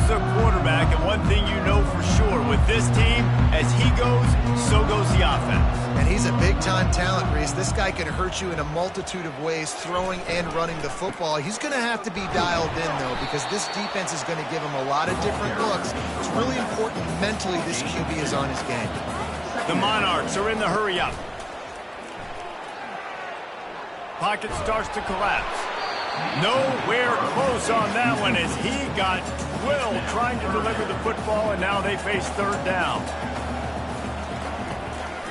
the quarterback, and one thing you know for sure, with this team, as he goes, so goes the offense. And he's a big-time talent, Reese. This guy can hurt you in a multitude of ways, throwing and running the football. He's going to have to be dialed in, though, because this defense is going to give him a lot of different looks. It's really important mentally this QB is on his game. The Monarchs are in the hurry-up. Pocket starts to collapse. Nowhere close on that one as he got drilled trying to deliver the football, and now they face third down.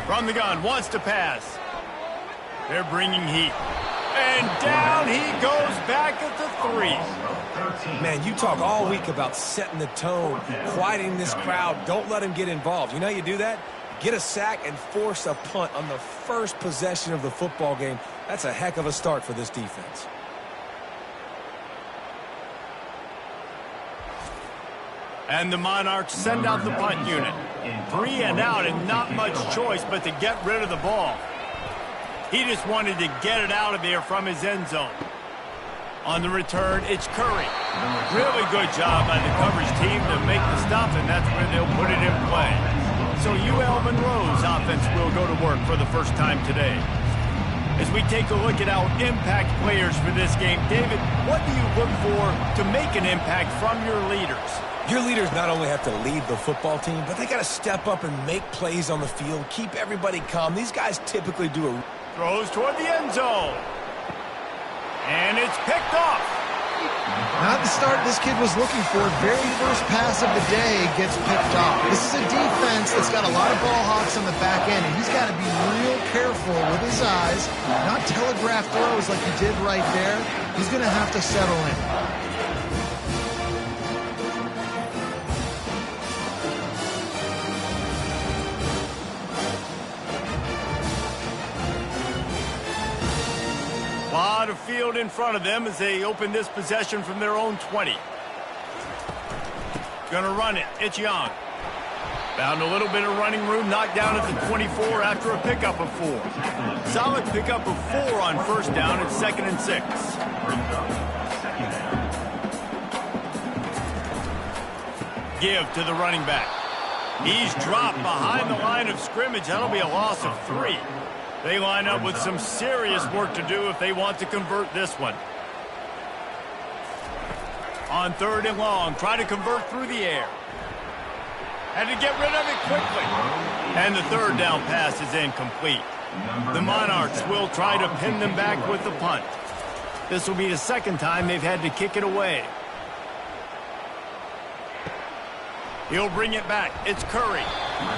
From the gun, wants to pass. They're bringing heat. And down he goes back at the 3. Man, you talk all week about setting the tone, quieting this crowd. Don't let him get involved. You know how you do that? Get a sack and force a punt on the first possession of the football game. That's a heck of a start for this defense. And the Monarchs send out the punt unit. 3 and out and not much choice but to get rid of the ball. He just wanted to get it out of there from his end zone. On the return, it's Curry. Really good job by the coverage team to make the stop, and that's where they'll put it in play. So UL Monroe's offense will go to work for the first time today. As we take a look at our impact players for this game, David, what do you look for to make an impact from your leaders? Your leaders not only have to lead the football team, but they got to step up and make plays on the field, keep everybody calm. These guys typically do a... Throws toward the end zone. And it's picked off. Not the start this kid was looking for. Very first pass of the day gets picked off. This is a defense that's got a lot of ball hawks on the back end, and he's got to be real careful with his eyes, not telegraph throws like he did right there. He's going to have to settle in. A lot of field in front of them as they open this possession from their own 20. Gonna run it. It's Young. Found a little bit of running room, knocked down at the 24 after a pickup of 4. Solid pickup of 4 on first down at 2nd and 6. Give to the running back. He's dropped behind the line of scrimmage. That'll be a loss of 3. They line up with some serious work to do if they want to convert this one. On 3rd and long, try to convert through the air. Had to get rid of it quickly. And the 3rd down pass is incomplete. The Monarchs will try to pin them back with the punt. This will be the 2nd time they've had to kick it away. He'll bring it back. It's Curry.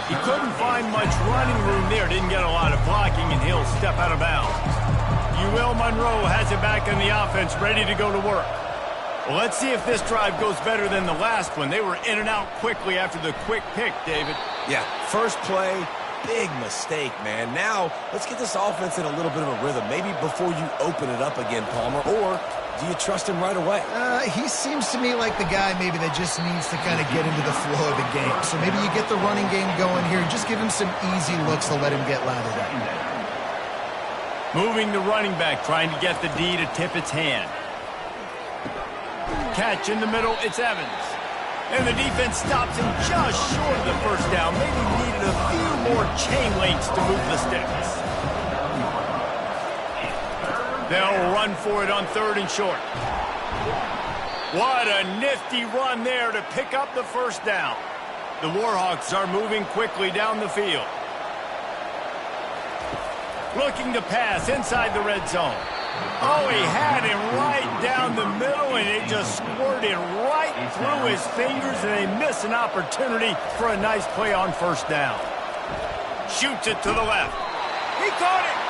He couldn't find much running room there. Didn't get a lot of blocking, and he'll step out of bounds. UL Monroe has it back in the offense, ready to go to work. Well, let's see if this drive goes better than the last one. They were in and out quickly after the quick pick, David. Yeah, first play, big mistake, man. Now, let's get this offense in a little bit of a rhythm. Maybe before you open it up again, Palmer, or do you trust him right away? He seems to me like the guy maybe that just needs to kind of get into the flow of the game. So maybe you get the running game going here. Just give him some easy looks to let him get lathered up. Moving the running back, trying to get the D to tip its hand. Catch in the middle, it's Evans. And the defense stops him just short of the first down. Maybe needed a few more chain links to move the sticks. They'll run for it on 3rd and short. What a nifty run there to pick up the first down. The Warhawks are moving quickly down the field. Looking to pass inside the red zone. Oh, he had him right down the middle, and it just squirted right through his fingers, and they miss an opportunity for a nice play on first down. Shoots it to the left. He caught it.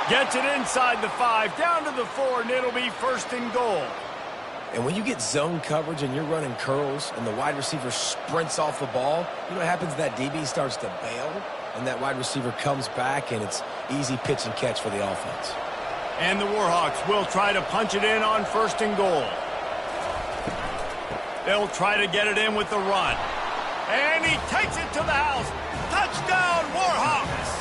Gets it inside the 5, down to the 4, and it'll be 1st and goal. And when you get zone coverage and you're running curls and the wide receiver sprints off the ball, you know what happens? That DB starts to bail, and that wide receiver comes back, and it's easy pitch and catch for the offense. And the Warhawks will try to punch it in on 1st and goal. They'll try to get it in with the run. And he takes it to the house. Touchdown, Warhawks!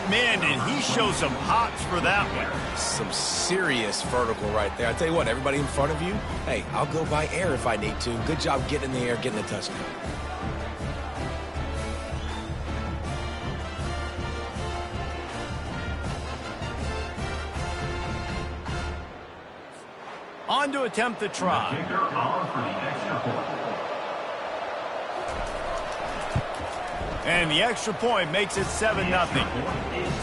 Man, end, and he shows some hops for that one. Some serious vertical right there. I tell you what, everybody in front of you, hey, I'll go by air if I need to. Good job getting in the air, getting a touchdown. On to attempt the try. And the extra point makes it 7-0.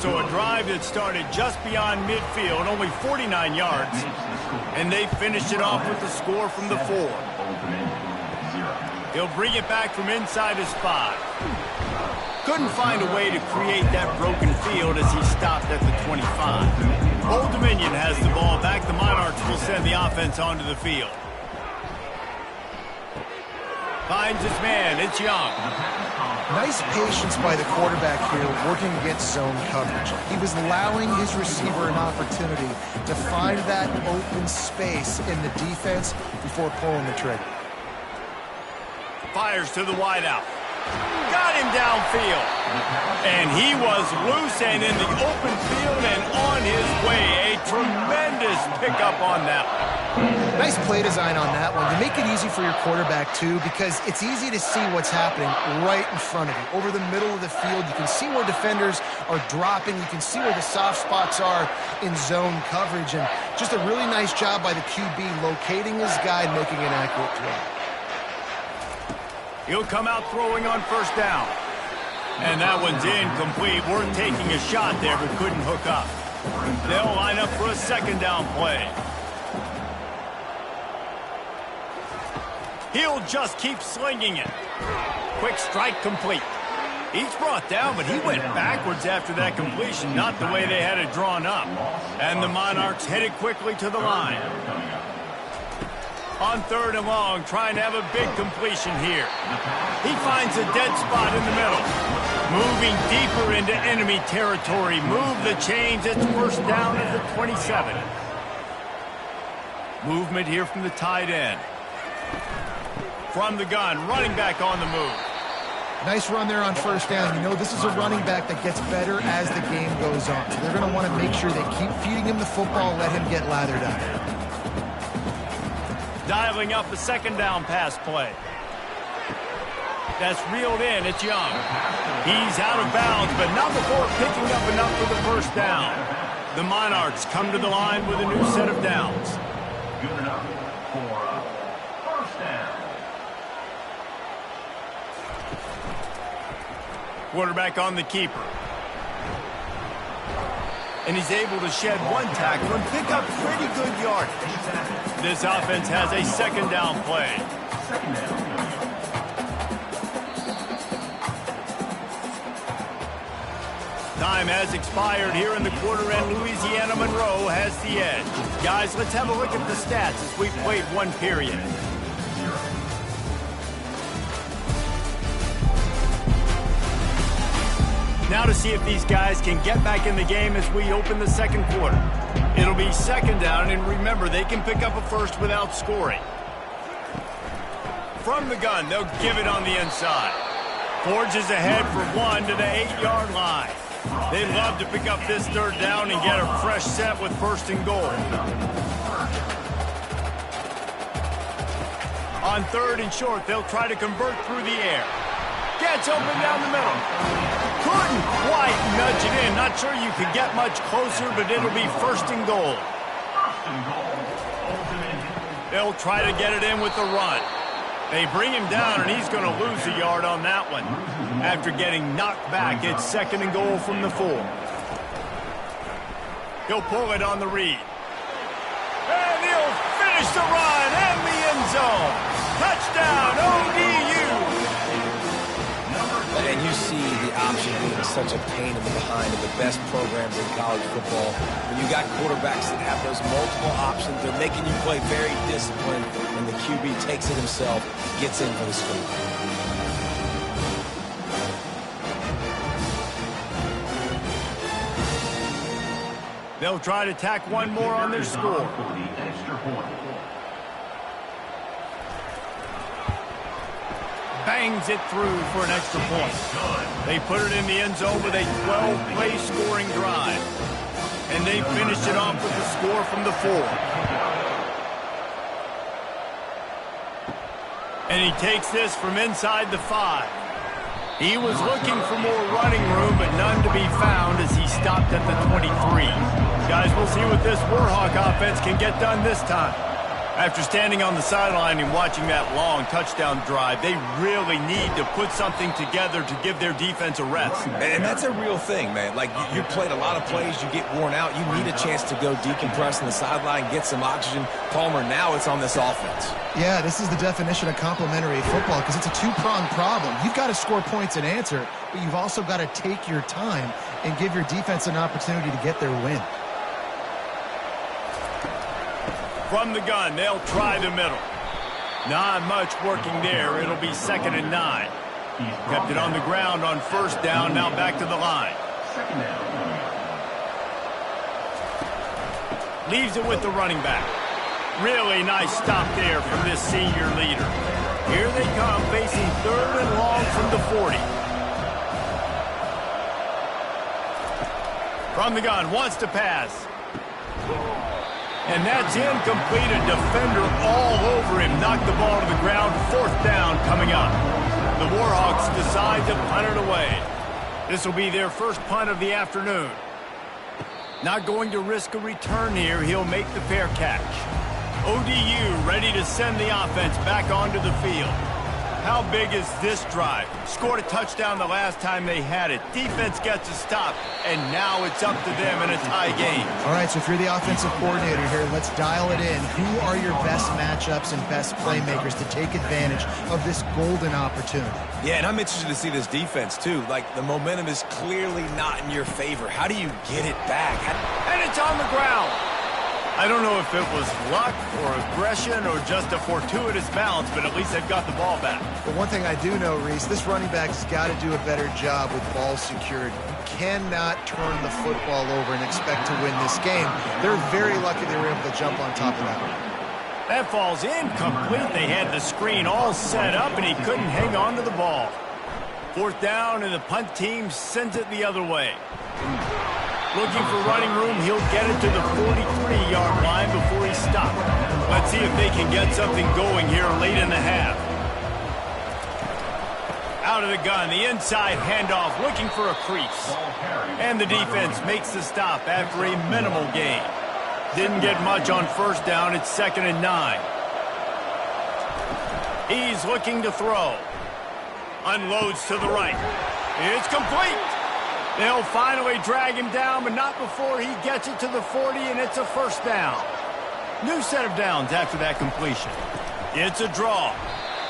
So a drive that started just beyond midfield, only 49 yards, and they finished it off with the score from the 4. He'll bring it back from inside his 5. Couldn't find a way to create that broken field as he stopped at the 25. Old Dominion has the ball back. The Monarchs will send the offense onto the field. Finds his man. It's Young. Nice patience by the quarterback here working against zone coverage. He was allowing his receiver an opportunity to find that open space in the defense before pulling the trigger. Fires to the wideout. Got him downfield. And he was loose and in the open field and on his way. A tremendous pickup on that one. Nice play design on that one. You make it easy for your quarterback, too, because it's easy to see what's happening right in front of you. Over the middle of the field, you can see where defenders are dropping. You can see where the soft spots are in zone coverage. And just a really nice job by the QB locating his guy and making an accurate throw. He'll come out throwing on first down. And that one's incomplete. Worth taking a shot there, but couldn't hook up. They'll line up for a second down play. He'll just keep slinging it. Quick strike complete. He's brought down, but he went backwards after that completion, not the way they had it drawn up. And the Monarchs headed quickly to the line. On 3rd and long, trying to have a big completion here. He finds a dead spot in the middle. Moving deeper into enemy territory. Move the chains. It's first down at the 27. Movement here from the tight end. From the gun, running back on the move. Nice run there on first down. You know, this is a running back that gets better as the game goes on. So they're going to want to make sure they keep feeding him the football, let him get lathered up. Dialing up a second down pass play. That's reeled in. It's Young. He's out of bounds, but not before picking up enough for the first down. The Monarchs come to the line with a new set of downs. Good enough for first down. Quarterback on the keeper. And he's able to shed one tackle and pick up pretty good yardage. This offense has a second down play. Second down. Time has expired here in the quarter, and Louisiana Monroe has the edge. Guys, let's have a look at the stats as we played one period. Now to see if these guys can get back in the game as we open the second quarter. It'll be second down, and remember, they can pick up a first without scoring. From the gun, they'll give it on the inside. Forges ahead for one to the 8-yard line. They'd love to pick up this third down and get a fresh set with first and goal. On 3rd and short, they'll try to convert through the air. Gets open down the middle. Couldn't quite nudge it in. Not sure you could get much closer, but it'll be first and goal. They'll try to get it in with the run. They bring him down, and he's going to lose a yard on that one. After getting knocked back, it's second and goal from the 4. He'll pull it on the read. And he'll finish the run and the end zone. Touchdown, ODU. And you see the option being such a pain in the behind of the best programs in college football. When you got quarterbacks that have those multiple options, they're making you play very disciplined, and the QB takes it himself, gets in for the score. They'll try to tack one more on their score. bangs it through for an extra point. They put it in the end zone with a 12-play scoring drive. And they finished it off with the score from the 4. And he takes this from inside the 5. He was looking for more running room, but none to be found as he stopped at the 23. Guys, we'll see what this Warhawk offense can get done this time. After standing on the sideline and watching that long touchdown drive, they really need to put something together to give their defense a rest. And that's a real thing, man. Like, you played a lot of plays, you get worn out, you need a chance to go decompress on the sideline, get some oxygen. Palmer, now it's on this offense. Yeah, this is the definition of complementary football because it's a two-pronged problem. You've got to score points and answer, but you've also got to take your time and give your defense an opportunity to get their win. From the gun, they'll try the middle. Not much working there. It'll be 2nd and 9. Kept it on the ground on 1st down. Now back to the line. Leaves it with the running back. Really nice stop there from this senior leader. Here they come, facing 3rd and long from the 40. From the gun, wants to pass. And that's incomplete. A defender all over him. Knocked the ball to the ground. 4th down coming up. The Warhawks decide to punt it away. This will be their first punt of the afternoon. Not going to risk a return here. He'll make the fair catch. ODU ready to send the offense back onto the field. How big is this drive? Scored a touchdown the last time they had it. Defense gets a stop, and now it's up to them in a tie game. All right, so if you're the offensive coordinator here, let's dial it in. Who are your best matchups and best playmakers to take advantage of this golden opportunity? Yeah, and I'm interested to see this defense, too. Like, the momentum is clearly not in your favor. How do you get it back? And it's on the ground. I don't know if it was luck or aggression or just a fortuitous bounce, but at least they've got the ball back. But one thing I do know, Reese, this running back has got to do a better job with ball security. You cannot turn the football over and expect to win this game. They're very lucky they were able to jump on top of that one. That fall's incomplete. They had the screen all set up, and he couldn't hang on to the ball. 4th down, and the punt team sends it the other way. Looking for running room, he'll get it to the 43-yard line before he stopped. Let's see if they can get something going here late in the half. Out of the gun, the inside handoff, looking for a crease. And the defense makes the stop after a minimal gain. Didn't get much on 1st down. It's 2nd and 9. He's looking to throw. Unloads to the right. It's complete. They'll finally drag him down, but not before he gets it to the 40, and it's a 1st down. New set of downs after that completion. It's a draw.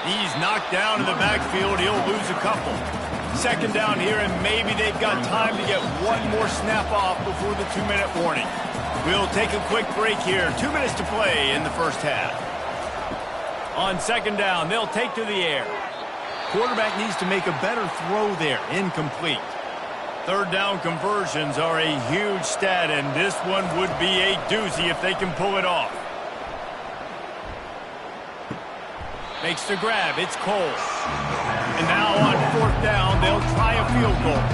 He's knocked down in the backfield. He'll lose a couple. 2nd down here, and maybe they've got time to get one more snap off before the 2-minute warning. We'll take a quick break here. 2 minutes to play in the first half. On 2nd down, they'll take to the air. Quarterback needs to make a better throw there. Incomplete. 3rd down conversions are a huge stat, and this one would be a doozy if they can pull it off. Makes the grab. It's Cole. And now on 4th down, they'll try a field goal.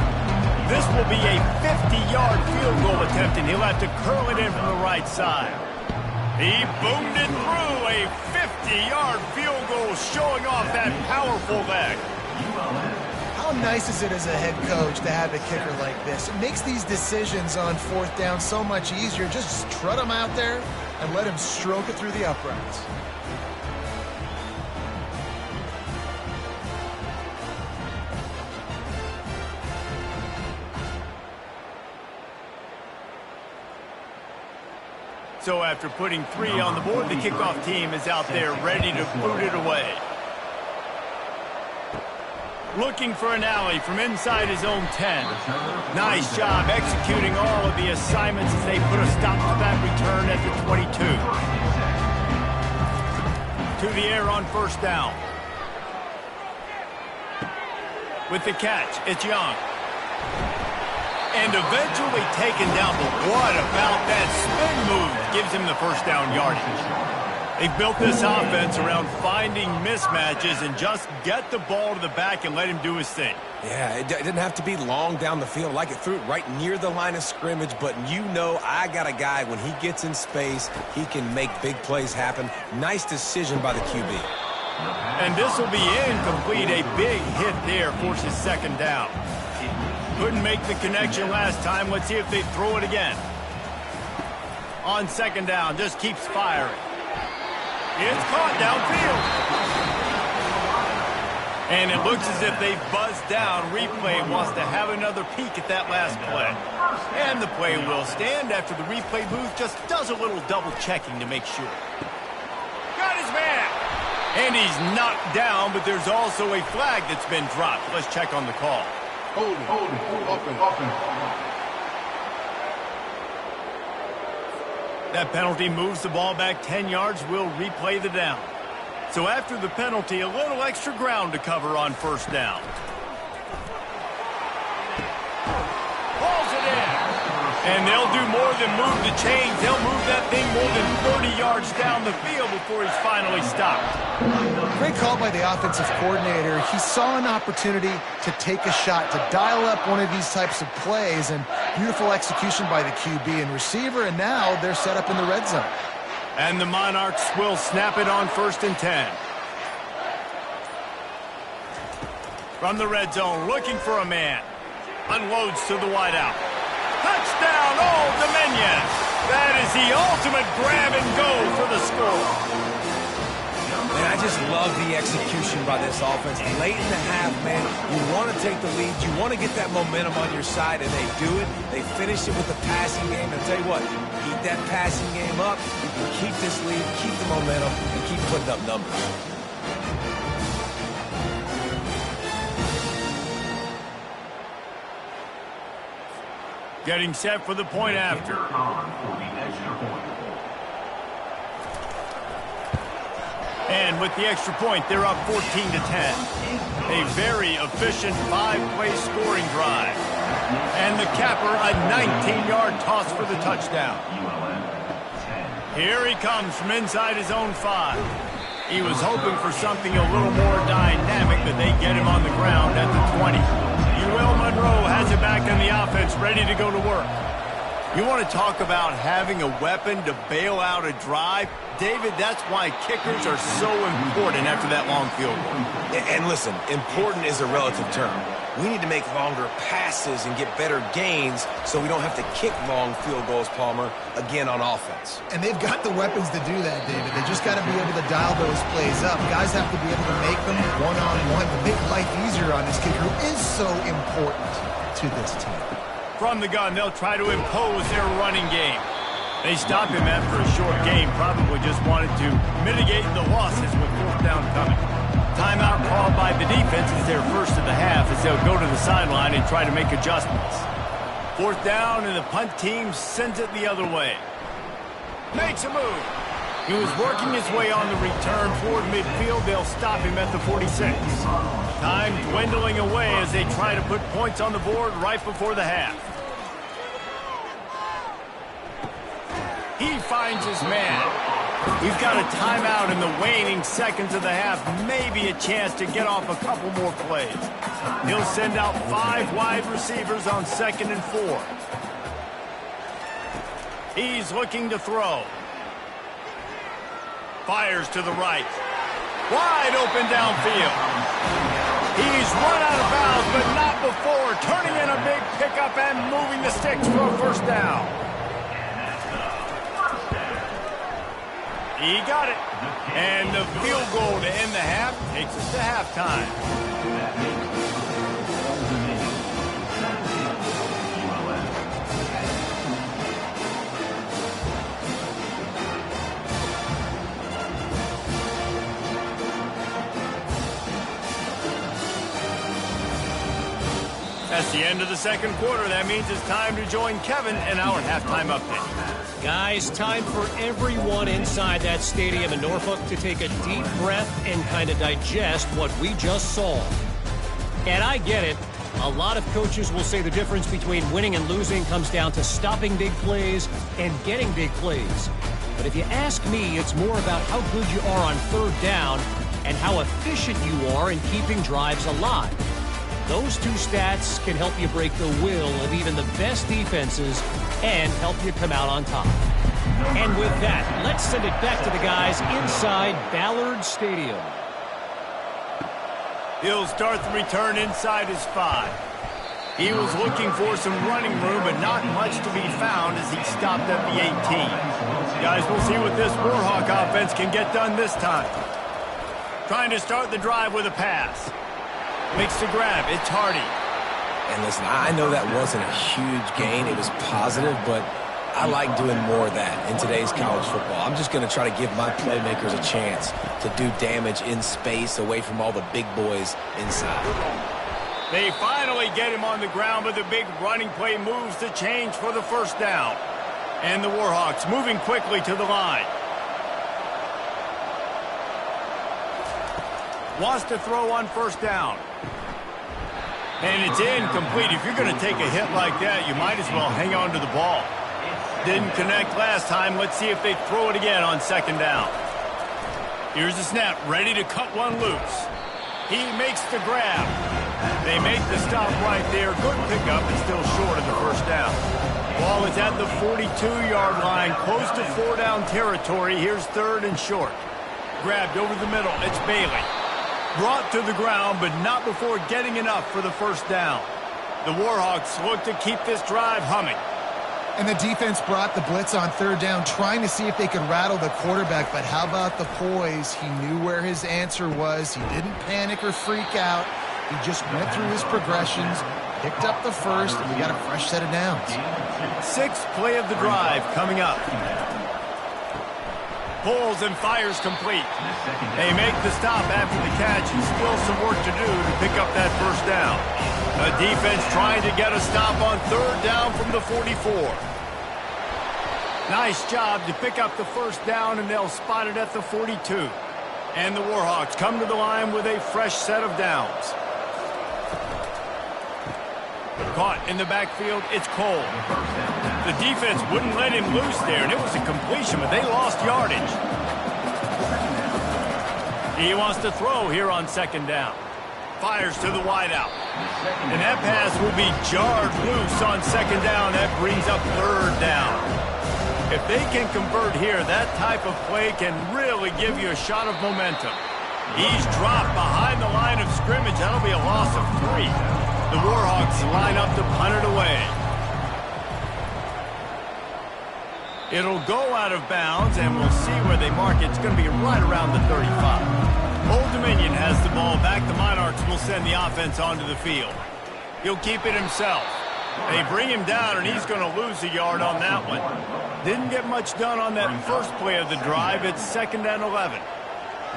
This will be a 50-yard field goal attempt, and he'll have to curl it in from the right side. He boomed it through. A 50-yard field goal showing off that powerful leg. How nice is it as a head coach to have a kicker like this? It makes these decisions on 4th down so much easier. Just strut him out there and let him stroke it through the uprights. So after putting 3 on the board, the kickoff team is out there ready to boot it away. Looking for an alley from inside his own 10. Nice job executing all of the assignments as they put a stop to that return at the 22. To the air on 1st down. With the catch, it's Young. And eventually taken down, but what about that spin move? Gives him the 1st down yardage. They've built this offense around finding mismatches and just get the ball to the back and let him do his thing. Yeah, it didn't have to be long down the field. Like it threw it right near the line of scrimmage, but you know I got a guy, when he gets in space, he can make big plays happen. Nice decision by the QB. And this will be incomplete. A big hit there forces second down. Couldn't make the connection last time. Let's see if they throw it again. On second down, just keeps firing. It's caught downfield. And it looks as if they've buzzed down. Replay wants to have another peek at that last play. And the play will stand after the replay booth just does a little double checking to make sure. Got his man. And he's knocked down, but there's also a flag that's been dropped. Let's check on the call. Hold it. That penalty moves the ball back 10 yards. We'll replay the down. So after the penalty, a little extra ground to cover on first down. Balls it in. And they'll do more than move the chains. They'll move that thing more than 30 yards down the field before he's finally stopped. Great call by the offensive coordinator. He saw an opportunity to take a shot, to dial up one of these types of plays, and beautiful execution by the QB and receiver, and now they're set up in the red zone. And the Monarchs will snap it on 1st and 10. From the red zone, looking for a man. Unloads to the wideout. Touchdown, Old Dominion! That is the ultimate grab and go for the score. Man, I just love the execution by this offense. Late in the half, man, you want to take the lead. You want to get that momentum on your side, and they do it. They finish it with the passing game. And I'll tell you what, keep that passing game up. You can keep this lead, keep the momentum, and keep putting up numbers. Getting set for the point after. And with the extra point, they're up 14-10. A very efficient 5-play scoring drive. And the capper, a 19-yard toss for the touchdown. Here he comes from inside his own 5. He was hoping for something a little more dynamic, but they get him on the ground at the 20. UL Monroe has it back in the offense, ready to go to work. You want to talk about having a weapon to bail out a drive? David, that's why kickers are so important after that long field goal. And listen, important is a relative term. We need to make longer passes and get better gains so we don't have to kick long field goals, Palmer, again on offense. And they've got the weapons to do that, David. They just got to be able to dial those plays up. Guys have to be able to make them one-on-one to make life easier on this kicker, who is so important to this team. From the gun, they'll try to impose their running game. They stop him after a short game, probably just wanted to mitigate the losses with 4th down coming. Timeout called by the defense is their first of the half as they'll go to the sideline and try to make adjustments. 4th down, and the punt team sends it the other way. Makes a move. He was working his way on the return toward midfield. They'll stop him at the 46. Time dwindling away as they try to put points on the board right before the half. He finds his man. We've got a timeout in the waning seconds of the half. Maybe a chance to get off a couple more plays. He'll send out 5 wide receivers on 2nd and 4. He's looking to throw. Fires to the right. Wide open downfield. He's run out of bounds, but not before. Turning in a big pickup and moving the sticks for a 1st down. He got it. And the field goal to end the half takes us to halftime. That's the end of the 2nd quarter. That means it's time to join Kevin in our halftime update. Guys, time for everyone inside that stadium in Norfolk to take a deep breath and kind of digest what we just saw. And I get it. A lot of coaches will say the difference between winning and losing comes down to stopping big plays and getting big plays. But if you ask me, it's more about how good you are on third down and how efficient you are in keeping drives alive. Those two stats can help you break the will of even the best defenses and help you come out on top. And with that, let's send it back to the guys inside Ballard Stadium. He'll start the return inside his 5. He was looking for some running room, but not much to be found as he stopped at the 18. Guys, we'll see what this Warhawk offense can get done this time. Trying to start the drive with a pass. Makes the grab. It's Hardy. And listen, I know that wasn't a huge gain. It was positive, but I like doing more of that in today's college football. I'm just going to try to give my playmakers a chance to do damage in space away from all the big boys inside. They finally get him on the ground, but the big running play moves the change for the first down. And the Warhawks moving quickly to the line. Wants to throw on first down. And it's incomplete. If you're going to take a hit like that, you might as well hang on to the ball. Didn't connect last time. Let's see if they throw it again on second down. Here's the snap, ready to cut one loose. He makes the grab. They make the stop right there. Good pickup, but still short of the first down. Ball is at the 42-yard line, close to 4-down territory. Here's third and short. Grabbed over the middle. It's Bailey. Brought to the ground, but not before getting enough for the first down. The Warhawks look to keep this drive humming. And the defense brought the blitz on third down, trying to see if they could rattle the quarterback. But how about the poise? He knew where his answer was. He didn't panic or freak out. He just went through his progressions, picked up the first, and we got a fresh set of downs. Sixth play of the drive coming up. Pulls and fires complete. They make the stop after the catch, and still some work to do to pick up that first down. A defense trying to get a stop on third down from the 44. Nice job to pick up the first down, and they'll spot it at the 42. And the Warhawks come to the line with a fresh set of downs. Caught in the backfield, it's Cole. The defense wouldn't let him loose there, and it was a completion, but they lost yardage. He wants to throw here on second down. Fires to the wideout. And that pass will be jarred loose on second down. That brings up third down. If they can convert here, that type of play can really give you a shot of momentum. He's dropped behind the line of scrimmage. That'll be a loss of 3. The Warhawks line up to punt it away. It'll go out of bounds, and we'll see where they mark it. It's going to be right around the 35. Old Dominion has the ball back. The Monarchs will send the offense onto the field. He'll keep it himself. They bring him down, and he's going to lose a yard on that one. Didn't get much done on that first play of the drive. It's 2nd and 11.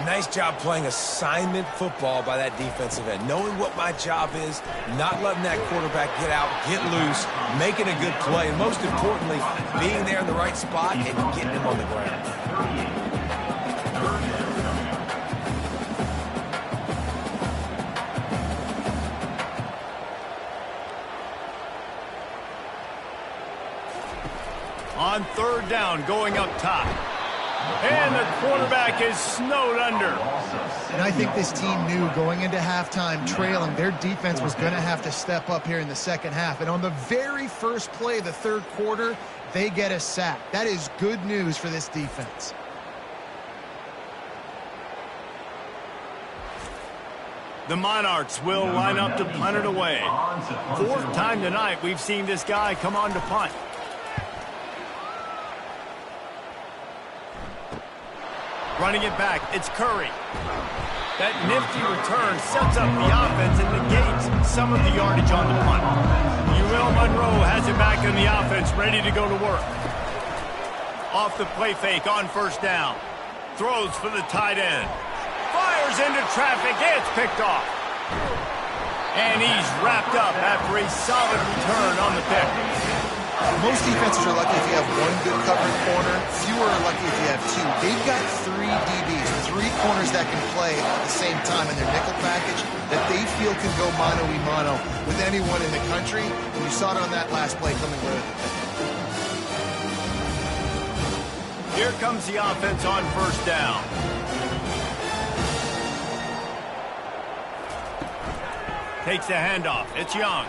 Nice job playing assignment football by that defensive end. Knowing what my job is, not letting that quarterback get out, get loose, making a good play, and most importantly, being there in the right spot and getting him on the ground. On third down, going up top. And the quarterback is snowed under. And I think this team knew going into halftime trailing, their defense was going to have to step up here in the second half. And on the very first play of the third quarter, they get a sack. That is good news for this defense. The Monarchs will line up to punt it away. 4th time tonight we've seen this guy come on to punt. Running it back, it's Curry. That nifty return sets up the offense and negates some of the yardage on the punt. Will Monroe has it back in the offense, ready to go to work. Off the play fake on first down. Throws for the tight end. Fires into traffic, it's picked off. And he's wrapped up after a solid return on the pick. Most defenses are lucky if you have one good covered corner. Fewer are lucky if you have two. They've got three DBs, three corners that can play at the same time in their nickel package that they feel can go mano-a-mano with anyone in the country. And you saw it on that last play coming with it. Here comes the offense on first down. Takes the handoff. It's Young.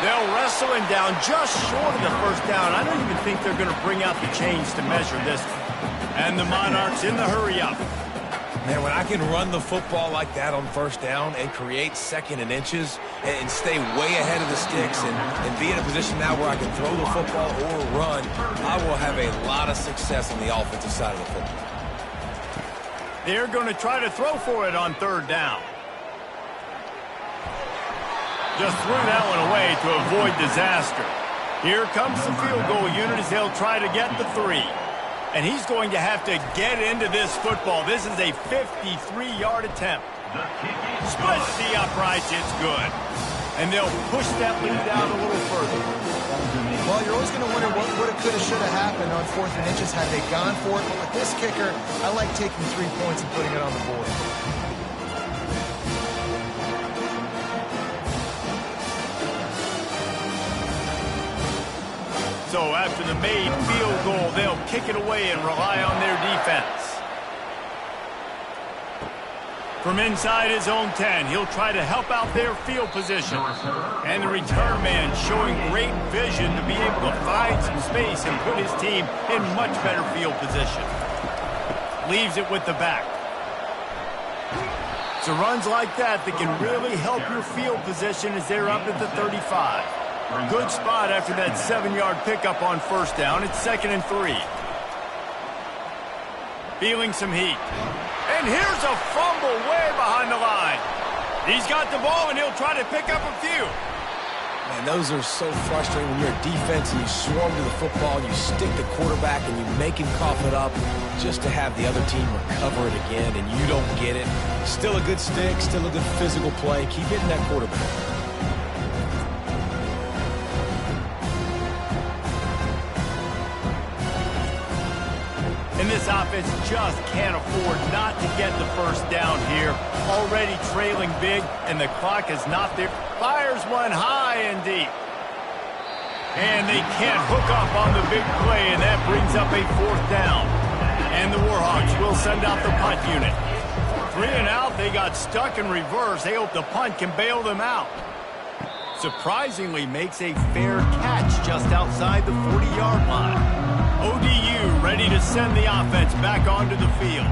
They'll wrestle him down just short of the first down. I don't even think they're going to bring out the chains to measure this. And the Monarchs in the hurry-up. Man, when I can run the football like that on first down and create second and inches and stay way ahead of the sticks and be in a position now where I can throw the football or run, I will have a lot of success on the offensive side of the football. They're going to try to throw for it on third down. Just threw that one away to avoid disaster. Here comes the field goal unit as they'll try to get the 3. And he's going to have to get into this football. This is a 53-yard attempt. Splits the uprights. It's good. And they'll push that lead down a little further. Well, you're always going to wonder what would have, could have, should have happened on 4th and inches had they gone for it. But with this kicker, I like taking 3 points and putting it on the board. So after the made field goal, they'll kick it away and rely on their defense. From inside his own 10, he'll try to help out their field position. And the return man showing great vision to be able to find some space and put his team in much better field position. Leaves it with the back. So runs like that can really help your field position as they're up at the 35. Good spot after that 7-yard pickup on first down. It's 2nd and 3. Feeling some heat. And here's a fumble way behind the line. He's got the ball, and he'll try to pick up a few. Man, those are so frustrating when you're a defense and you swarm to the football, and you stick the quarterback, and you make him cough it up just to have the other team recover it again, and you don't get it. Still a good stick, still a good physical play. Keep hitting that quarterback. And this offense just can't afford not to get the first down here. Already trailing big, and the clock is not there. Fires one high and deep. And they can't hook up on the big play, and that brings up a 4th down. And the Warhawks will send out the punt unit. 3 and out, they got stuck in reverse. They hope the punt can bail them out. Surprisingly makes a fair catch just outside the 40-yard line. ODU ready to send the offense back onto the field.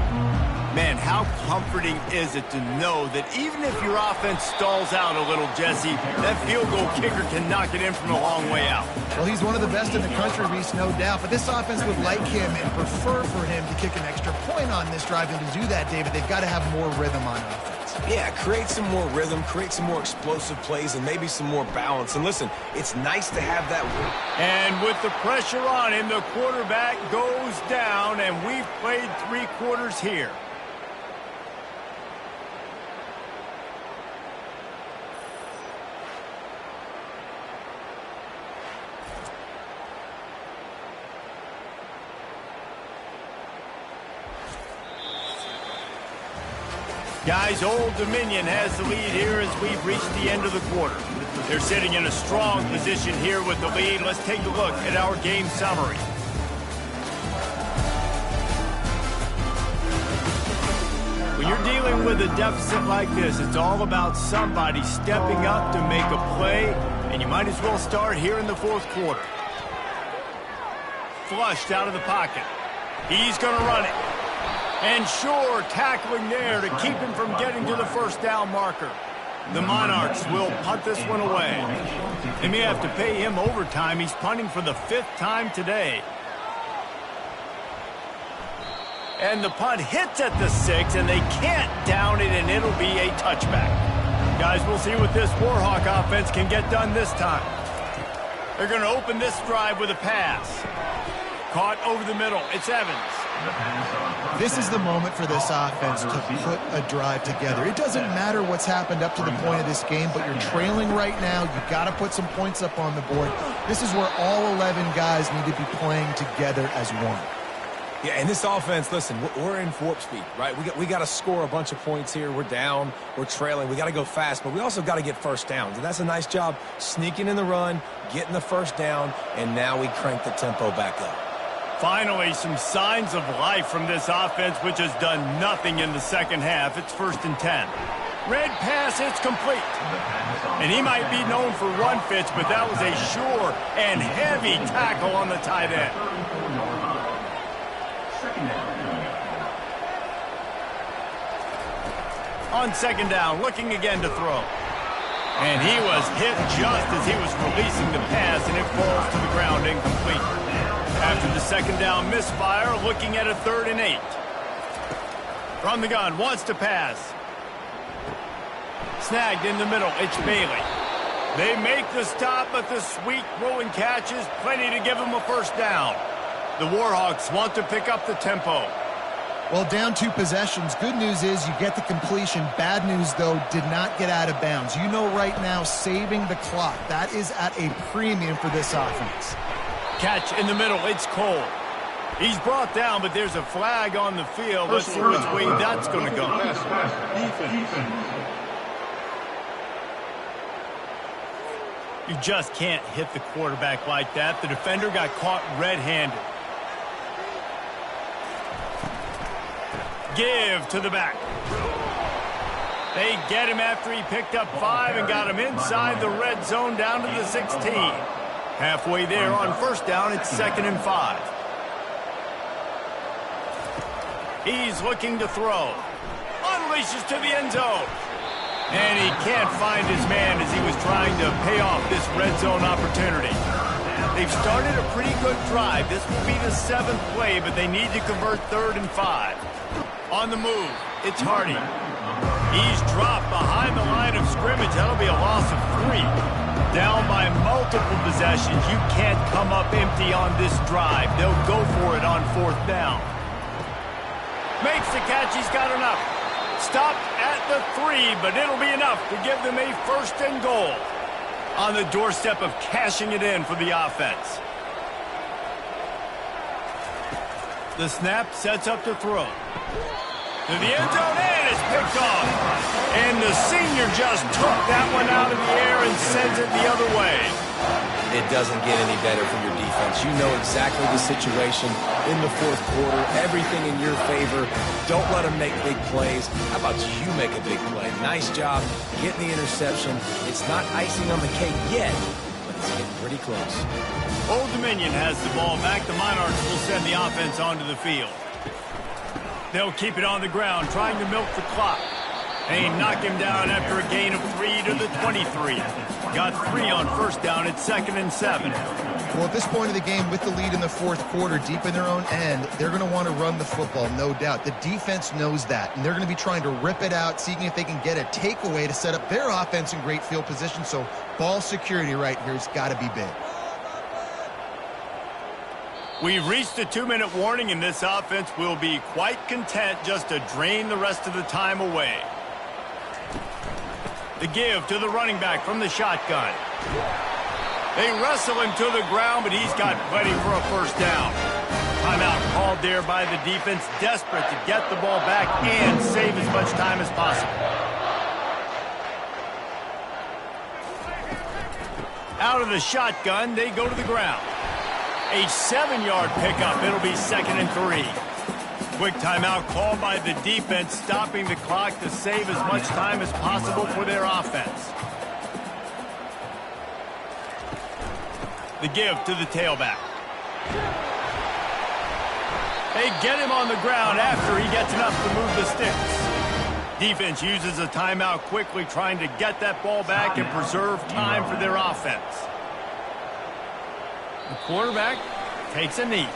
Man, how comforting is it to know that even if your offense stalls out a little, Jesse, that field goal kicker can knock it in from a long way out. Well, he's one of the best in the country, Reese, no doubt. But this offense would like him and prefer for him to kick an extra point on this drive. And to do that, David, they've got to have more rhythm on offense. Yeah, create some more rhythm, create some more explosive plays, and maybe some more balance. And listen, it's nice to have that. And with the pressure on him, the quarterback goes down, and we've played 3 quarters here. Guys, Old Dominion has the lead here as we've reached the end of the quarter. They're sitting in a strong position here with the lead. Let's take a look at our game summary. When you're dealing with a deficit like this, it's all about somebody stepping up to make a play, and you might as well start here in the 4th quarter. Flushed out of the pocket. He's going to run it. And sure, tackling there to keep him from getting to the first down marker. The Monarchs will punt this one away. They may have to pay him overtime. He's punting for the 5th time today. And the punt hits at the 6, and they can't down it, and it'll be a touchback. Guys, we'll see what this Warhawk offense can get done this time. They're going to open this drive with a pass. Caught over the middle. It's Evans. This is the moment for this offense to put a drive together. It doesn't matter what's happened up to the point of this game, but you're trailing right now. You've got to put some points up on the board. This is where all 11 guys need to be playing together as one. Yeah, and this offense, listen, we're in warp speed, right? We got to score a bunch of points here. We're down, we're trailing. We got to go fast, but we also got to get first downs. And that's a nice job sneaking in the run, getting the first down, and now we crank the tempo back up. Finally, some signs of life from this offense, which has done nothing in the second half. It's 1st and 10. Red pass, it's complete. And he might be known for run fits, but that was a sure and heavy tackle on the tight end. On 2nd down, looking again to throw. And he was hit just as he was releasing the pass, and it falls to the ground incomplete. After the 2nd down misfire, looking at a 3rd and 8. From the gun, wants to pass. Snagged in the middle, it's Bailey. They make the stop, but the sweet rolling catch is plenty to give them a first down. The Warhawks want to pick up the tempo. Well, down 2 possessions. Good news is you get the completion. Bad news, though, did not get out of bounds. You know right now, saving the clock. That is at a premium for this offense. Catch in the middle, it's Cole. He's brought down, but there's a flag on the field. Let's see which way that's going to go. You just can't hit the quarterback like that. The defender got caught red-handed. Give to the back. They get him after he picked up 5 and got him inside the red zone down to the 16. Halfway there on 1st down, it's 2nd and 5. He's looking to throw. Unleashes to the end zone. And he can't find his man as he was trying to pay off this red zone opportunity. They've started a pretty good drive. This will be the 7th play, but they need to convert 3rd and 5. On the move, it's Hardy. He's dropped behind the line of scrimmage. That'll be a loss of 3. Down by multiple possessions. You can't come up empty on this drive. They'll go for it on 4th down. Makes the catch. He's got enough. Stopped at the 3, but it'll be enough to give them a 1st and goal. On the doorstep of cashing it in for the offense. The snap sets up to throw. To the end zone, and it's picked off. And the senior just took that one out of the air and sends it the other way. It doesn't get any better for your defense. You know exactly the situation in the 4th quarter. Everything in your favor. Don't let them make big plays. How about you make a big play? Nice job getting the interception. It's not icing on the cake yet, but it's getting pretty close. Old Dominion has the ball back. The Monarchs will send the offense onto the field. They'll keep it on the ground, trying to milk the clock. They knock him down after a gain of 3 to the 23. Got 3 on 1st down. It's 2nd and 7. Well, at this point of the game, with the lead in the 4th quarter, deep in their own end, they're going to want to run the football, no doubt. The defense knows that, and they're going to be trying to rip it out, seeing if they can get a takeaway to set up their offense in great field position. So ball security right here has got to be big. We've reached a 2-minute warning, and this offense will be quite content just to drain the rest of the time away. The give to the running back from the shotgun. They wrestle him to the ground, but he's got plenty for a 1st down. Timeout called there by the defense, desperate to get the ball back and save as much time as possible. Out of the shotgun, they go to the ground. A 7-yard pickup. It'll be 2nd and 3. Quick timeout called by the defense, stopping the clock to save as much time as possible for their offense. The give to the tailback. They get him on the ground after he gets enough to move the sticks. Defense uses a timeout quickly, trying to get that ball back and preserve time for their offense. The quarterback takes a knee.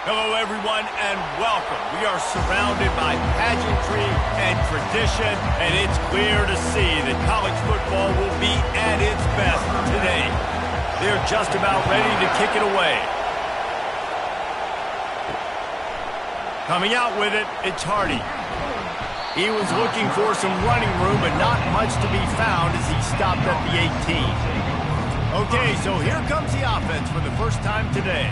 Hello, everyone, and welcome. We are surrounded by pageantry and tradition, and it's clear to see that college football will be at its best today. They're just about ready to kick it away. Coming out with it, it's Hardy. He was looking for some running room, but not much to be found as he stopped at the 18. Okay, so here comes the offense for the first time today.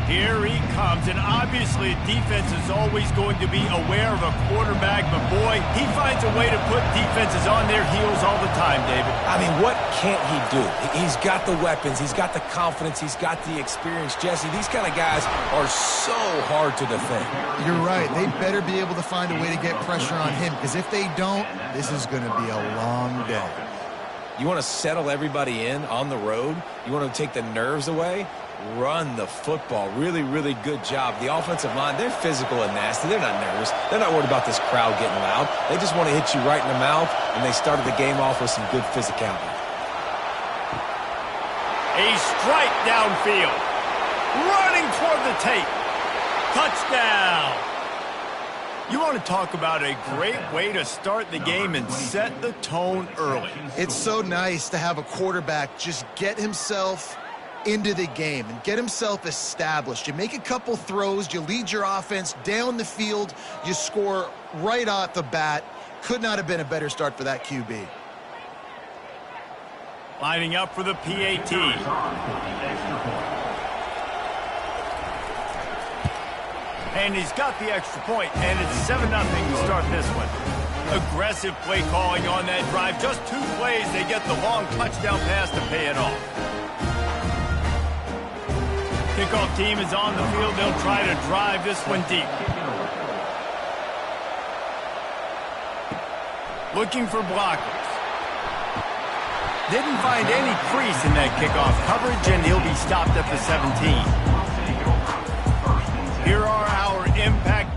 Here he comes, and obviously defense is always going to be aware of a quarterback, but boy, he finds a way to put defenses on their heels all the time, David. I mean, what can't he do? He's got the weapons, he's got the confidence, he's got the experience. Jesse, these kind of guys are so hard to defend. You're right. They better be able to find a way to get pressure on him, because if they don't, this is going to be a long day. You want to settle everybody in on the road? You want to take the nerves away? Run the football. Really, really good job. The offensive line, they're physical and nasty. They're not nervous. They're not worried about this crowd getting loud. They just want to hit you right in the mouth, and they started the game off with some good physicality. A strike downfield. Running toward the tape. Touchdown. You want to talk about a great way to start the game and set the tone early. It's so nice to have a quarterback just get himself into the game and get himself established. You make a couple throws, you lead your offense down the field, you score right off the bat. Could not have been a better start for that QB. Lining up for the PAT. And he's got the extra point, and it's 7-0 to start this one. Aggressive play calling on that drive. Just 2 plays, they get the long touchdown pass to pay it off. Kickoff team is on the field. They'll try to drive this one deep. Looking for blockers. Didn't find any crease in that kickoff coverage, and he'll be stopped at the 17. Here are our impact.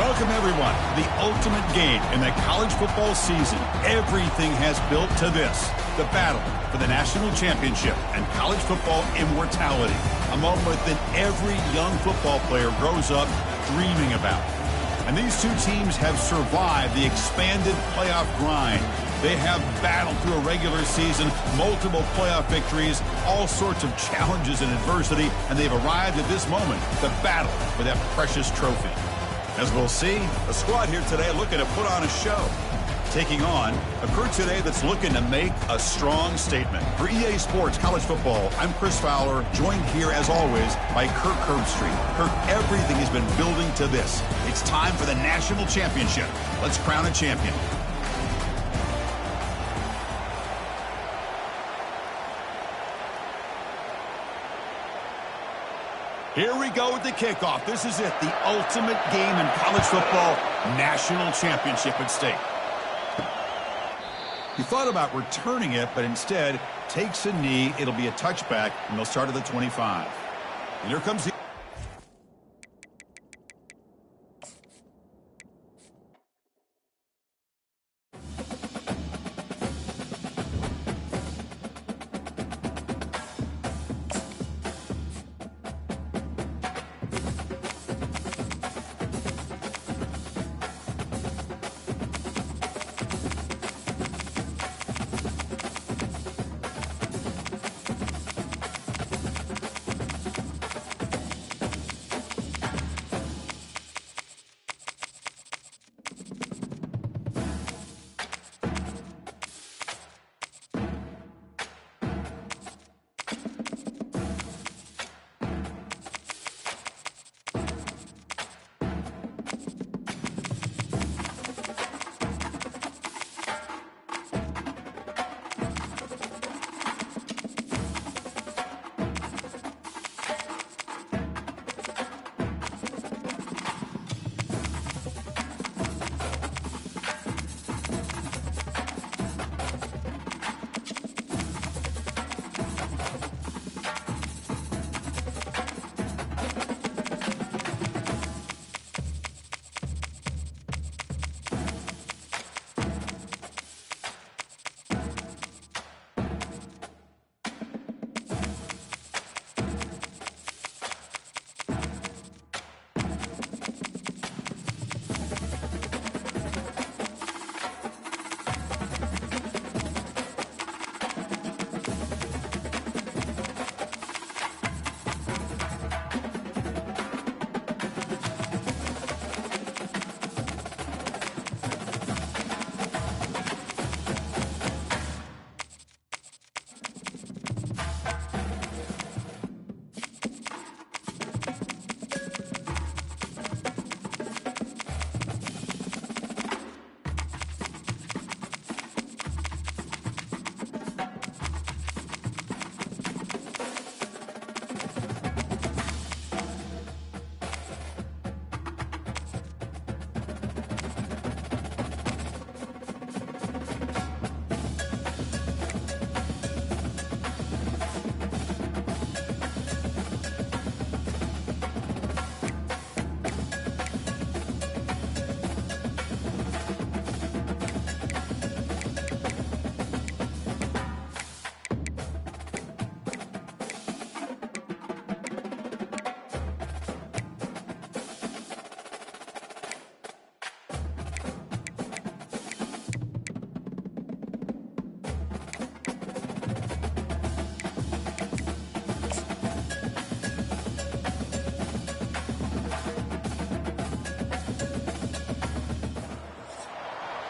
Welcome, everyone, to the ultimate game in the college football season. Everything has built to this, the battle for the national championship and college football immortality, a moment that every young football player grows up dreaming about. And these two teams have survived the expanded playoff grind. They have battled through a regular season, multiple playoff victories, all sorts of challenges and adversity, and they've arrived at this moment, the battle for that precious trophy. As we'll see, a squad here today looking to put on a show. Taking on a crew today that's looking to make a strong statement. For EA Sports College Football, I'm Chris Fowler, joined here as always by Kirk Herbstreit. Kirk, everything has been building to this. It's time for the national championship. Let's crown a champion. Here we go with the kickoff. This is it, the ultimate game in college football, national championship at stake. He thought about returning it, but instead takes a knee. It'll be a touchback, and they'll start at the 25. And here comes the...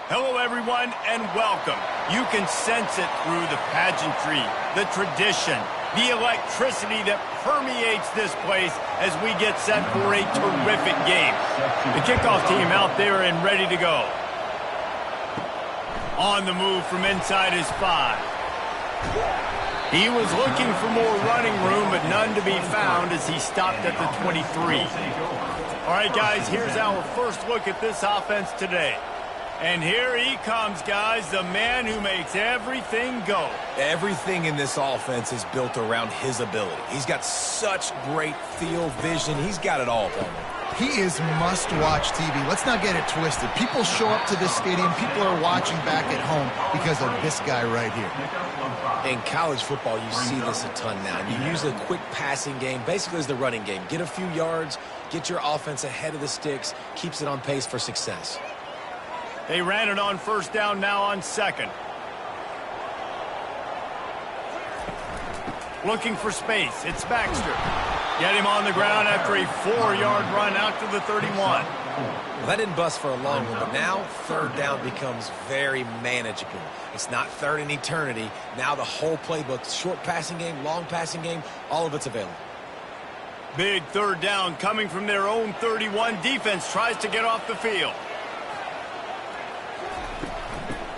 Hello, everyone, and welcome. You can sense it through the pageantry, the tradition, the electricity that permeates this place as we get set for a terrific game. The kickoff team out there and ready to go. On the move from inside his 5. He was looking for more running room, but none to be found as he stopped at the 23. All right, guys, here's our first look at this offense today. And here he comes, guys, the man who makes everything go. Everything in this offense is built around his ability. He's got such great field vision. He's got it all, Palmer. He is must-watch TV. Let's not get it twisted. People show up to this stadium. People are watching back at home because of this guy right here. In college football, you see this a ton now. You use a quick passing game, basically as the running game. Get a few yards, get your offense ahead of the sticks, keeps it on pace for success. They ran it on first down, now on second. Looking for space. It's Baxter. Get him on the ground after a 4-yard run out to the 31. Well, that didn't bust for a long one, but now third down becomes very manageable. It's not third in eternity. Now the whole playbook, short passing game, long passing game, all of it's available. Big third down coming from their own 31. Defense tries to get off the field.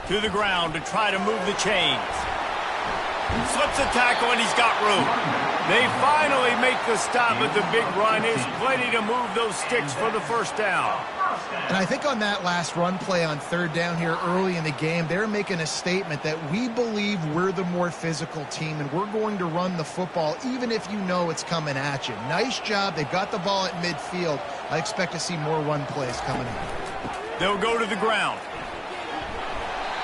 To the ground to try to move the chains. Slips a tackle, and he's got room. They finally make the stop, but the big run is plenty to move those sticks for the first down. And I think on that last run play on third down here early in the game, they're making a statement that we believe we're the more physical team, and we're going to run the football even if you know it's coming at you. Nice job. They've got the ball at midfield. I expect to see more run plays coming in. They'll go to the ground.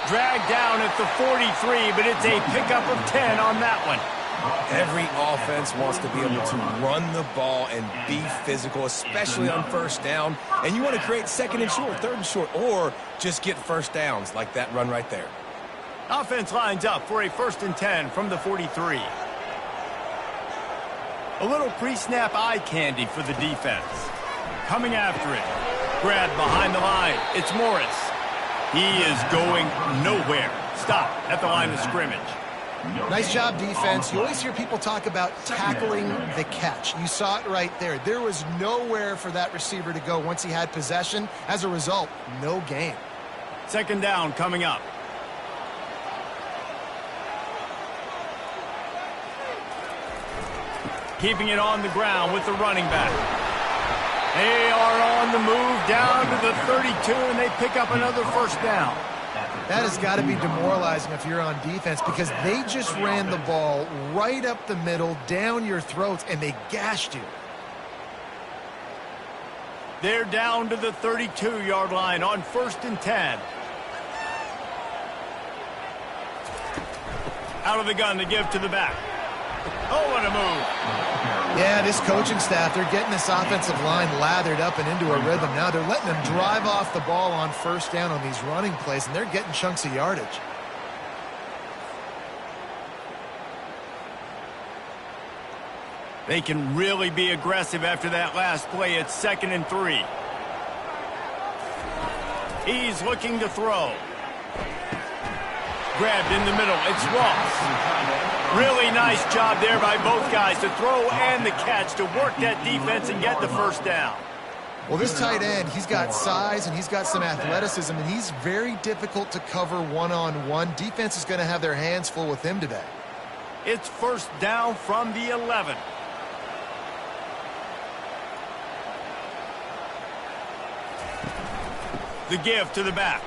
Dragged down at the 43, but it's a pickup of 10 on that one. Every offense wants to be able to run the ball and be physical, especially on first down. And you want to create second and short, third and short, or just get first downs like that run right there. Offense lines up for a 1st and 10 from the 43. A little pre-snap eye candy for the defense. Coming after it. Grabbed behind the line. It's Morris. He is going nowhere. Stop at the line of scrimmage. Nice job, defense. You always hear people talk about tackling the catch. You saw it right there. There was nowhere for that receiver to go once he had possession. As a result, no gain. Second down coming up. Keeping it on the ground with the running back. They are on the move down to the 32, and they pick up another first down. That has got to be demoralizing if you're on defense because they just ran the ball right up the middle, down your throats, and they gashed you. They're down to the 32-yard line on 1st and 10. Out of the gun to give to the back. Oh, what a move. Yeah, this coaching staff, they're getting this offensive line lathered up and into a rhythm. Now they're letting them drive off the ball on first down on these running plays, and they're getting chunks of yardage. They can really be aggressive after that last play. It's 2nd and 3. He's looking to throw. Grabbed in the middle. It's Ross. Really nice job there by both guys to throw and the catch to work that defense and get the first down. Well, this tight end, he's got size and he's got some athleticism, and he's very difficult to cover one-on-one. Defense is going to have their hands full with him today. It's 1st down from the 11. The give to the back.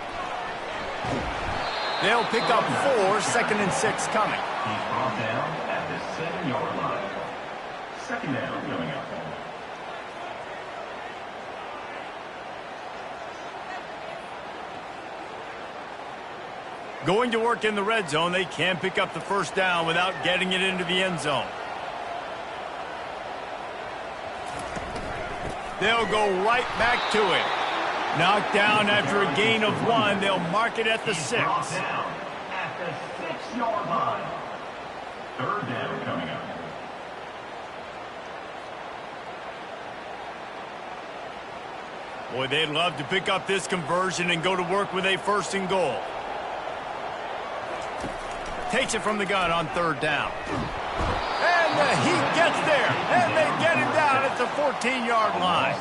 They'll pick up 4, 2nd and 6 coming. He's brought down at the 7-yard line. 2nd down coming up. Going to work in the red zone. They can pick up the first down without getting it into the end zone. They'll go right back to it. Knocked down after a gain of 1. They'll mark it at the 6. Brought down at the 6-yard line. 3rd down coming up. Boy, they'd love to pick up this conversion and go to work with a 1st and goal. Takes it from the gun on 3rd down. And he gets there, and they get him down at the 14-yard line.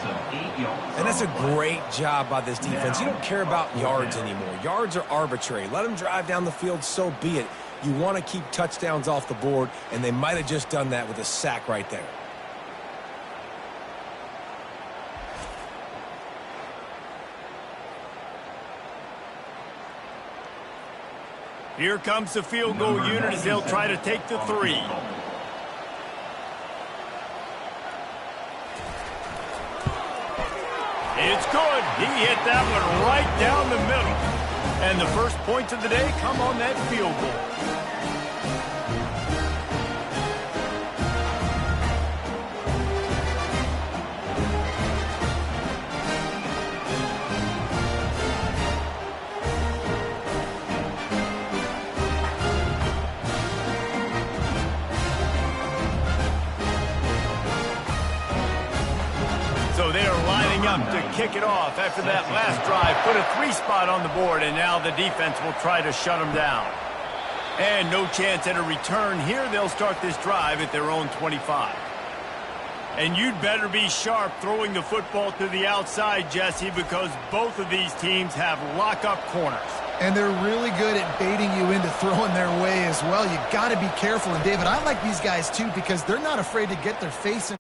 And that's a great job by this defense. You don't care about yards anymore. Yards are arbitrary. Let them drive down the field, so be it. You want to keep touchdowns off the board, and they might have just done that with a sack right there. Here comes the field goal unit as they'll try to take the 3. good. He hit that one right down the middle. And the first points of the day come on that field goal. So they are lining up to kick it off after that last drive. Put a 3 spot on the board, and now the defense will try to shut them down. And no chance at a return here. They'll start this drive at their own 25. And you'd better be sharp throwing the football to the outside, Jesse, because both of these teams have lock-up corners. And they're really good at baiting you into throwing their way as well. You got to be careful. And, David, I like these guys, too, because they're not afraid to get their face in.